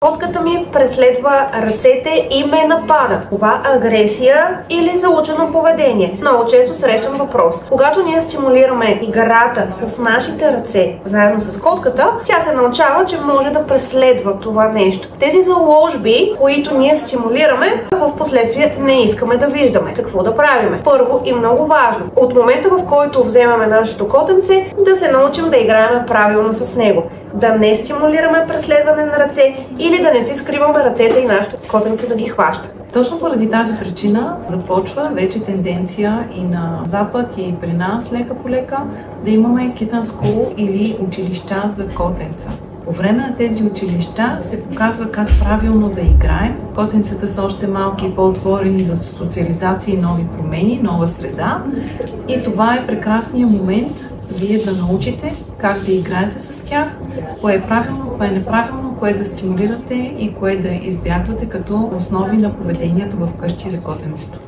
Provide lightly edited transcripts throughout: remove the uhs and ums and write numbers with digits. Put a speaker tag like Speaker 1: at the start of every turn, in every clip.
Speaker 1: Котката ми преследва ръцете и ме напада. Това агресия или заучено поведение? Много често срещам въпрос. Когато ние стимулираме играта с нашите ръце, заедно с котката, тя се научава, че може да преследва това нещо. Тези заложби, които ние стимулираме, в последствие не искаме да виждаме. Какво да правиме? Първо и много важно, от момента, в който вземаме нашето котенце, да се научим да играем правилно с него. Да не стимулираме преследване на ръце или да не си скриваме ръцете и нашето котенце да ги хваща.
Speaker 2: Точно поради тази причина започва вече тенденция и на Запад, и при нас лека по лека да имаме Kitten School или училища за котенца. По време на тези училища се показва как правилно да играем. Котенцата са още малки и по-отворени за социализация и нови промени, нова среда. И това е прекрасният момент вие да научите как да играете с тях, кое е правилно, кое е неправилно, кое да стимулирате и кое да избягвате като основи на поведението в къщи за котенцето.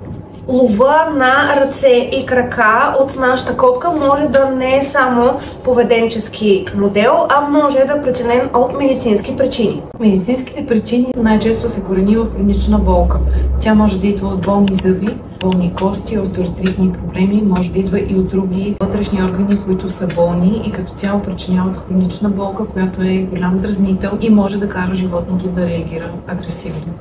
Speaker 1: Лова на ръце и крака от нашата котка може да не е само поведенчески модел, а може да е причинен от медицински причини.
Speaker 2: Медицинските причини най-често се корени в хронична болка. Тя може да идва от болни зъби, болни кости, остеоартритни проблеми, може да идва и от други вътрешни органи, които са болни и като цяло причиняват хронична болка, която е голям дразнител и може да кара животното да реагира агресивно.